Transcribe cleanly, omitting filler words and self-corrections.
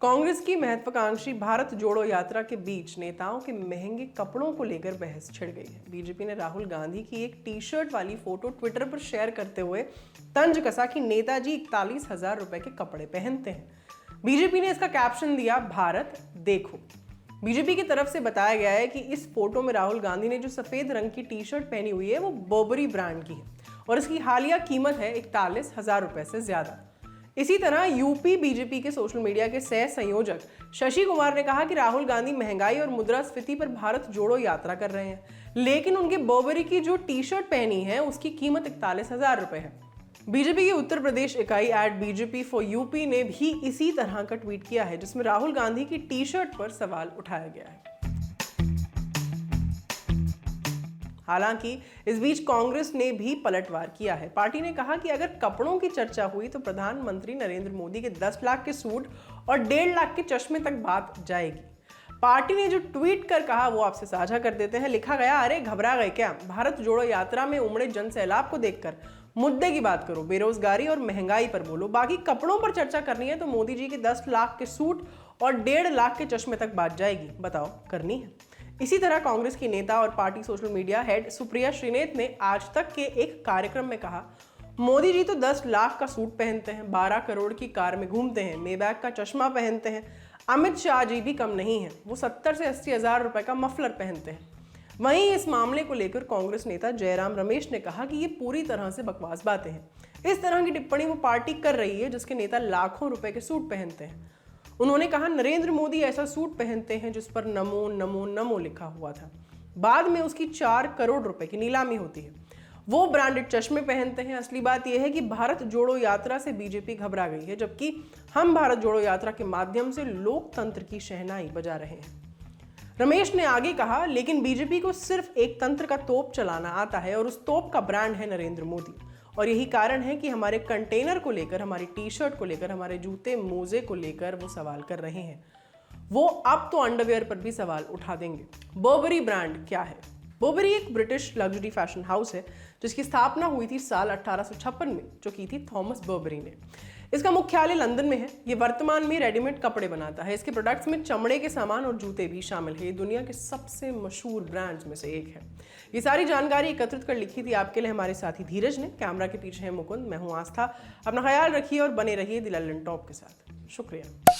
कांग्रेस की महत्वाकांक्षी भारत जोड़ो यात्रा के बीच नेताओं के महंगे कपड़ों को लेकर बहस छिड़ गई है। बीजेपी ने राहुल गांधी की एक टी शर्ट वाली फोटो ट्विटर पर शेयर करते हुए तंज कसा कि नेताजी 41,000 रुपए के कपड़े पहनते हैं। बीजेपी ने इसका कैप्शन दिया, भारत देखो। बीजेपी की तरफ से बताया गया है कि इस फोटो में राहुल गांधी ने जो सफेद रंग की टी शर्ट पहनी हुई है वो बर्बरी ब्रांड की है और इसकी हालिया कीमत है 41,000 रुपए से ज्यादा। इसी तरह यूपी बीजेपी के सोशल मीडिया के सह संयोजक शशि कुमार ने कहा कि राहुल गांधी महंगाई और मुद्रास्फीति पर भारत जोड़ो यात्रा कर रहे हैं, लेकिन उनके बर्बरी की जो टी शर्ट पहनी है उसकी कीमत 41,000 रुपए है। बीजेपी की उत्तर प्रदेश इकाई @BJP for UP ने भी इसी तरह का ट्वीट किया है, जिसमें राहुल गांधी की टी शर्ट पर सवाल उठाया गया है। हालांकि इस बीच कांग्रेस ने भी पलटवार किया है। पार्टी ने कहा कि अगर कपड़ों की चर्चा हुई तो प्रधानमंत्री नरेंद्र मोदी के 10 लाख के सूट और 1.5 लाख के चश्मे तक बात जाएगी। पार्टी ने जो ट्वीट कर कहा वो आपसे साझा कर देते हैं। लिखा गया, अरे घबरा गए क्या? भारत जोड़ो यात्रा में उमड़े जन सैलाब को देखकर मुद्दे की बात करो, बेरोजगारी और महंगाई पर बोलो। बाकी कपड़ों पर चर्चा करनी है तो मोदी जी के 10 लाख के सूट और 1.5 लाख के चश्मे तक बात जाएगी। बताओ, करनी है? इसी तरह कांग्रेस की नेता और party social media head Supriya Shrinate ने आज तक के एक कार्यक्रम में कहा, मोदी जी तो 10 लाख का सूट पहनते हैं, 12 करोड़ की कार में घूमते हैं, मेबैक का चश्मा पहनते हैं। अमित शाह जी भी कम नहीं है, वो 70 से 80 हजार रुपए का मफलर पहनते हैं। वहीं इस मामले को लेकर कांग्रेस नेता जयराम रमेश ने कहा कि ये पूरी तरह से बकवास बातें हैं। इस तरह की टिप्पणी वो पार्टी कर रही है जिसके नेता लाखों रुपए के सूट पहनते हैं। उन्होंने कहा, नरेंद्र मोदी ऐसा सूट पहनते हैं जिस पर नमो नमो नमो लिखा हुआ था। बाद में उसकी 4 करोड़ रुपए की नीलामी होती है। वो ब्रांडेड चश्मे पहनते हैं। असली बात यह है कि भारत जोड़ो यात्रा से बीजेपी घबरा गई है, जबकि हम भारत जोड़ो यात्रा के माध्यम से लोकतंत्र की शहनाई बजा रहे हैं। रमेश ने आगे कहा, लेकिन बीजेपी को सिर्फ एक तंत्र का तोप चलाना आता है और उस तोप का ब्रांड है नरेंद्र मोदी। और यही कारण है कि हमारे कंटेनर को लेकर, हमारी टी शर्ट को लेकर, हमारे जूते मोजे को लेकर वो सवाल कर रहे हैं। वो अब तो अंडरवेयर पर भी सवाल उठा देंगे। बर्बरी ब्रांड क्या है? बर्बरी एक ब्रिटिश लग्जरी फैशन हाउस है जिसकी स्थापना हुई थी साल 1856 में, जो की थी थॉमस बर्बरी ने। इसका मुख्यालय लंदन में है। ये वर्तमान में रेडीमेड कपड़े बनाता है। इसके प्रोडक्ट्स में चमड़े के सामान और जूते भी शामिल है। ये दुनिया के सबसे मशहूर ब्रांड्स में से एक है। ये सारी जानकारी एकत्रित कर लिखी थी आपके लिए हमारे साथी धीरज ने। कैमरा के पीछे है मुकुंद, मैं हूँ आस्था। अपना ख्याल रखिए और बने रहिए द लल्लन टॉप के साथ। शुक्रिया।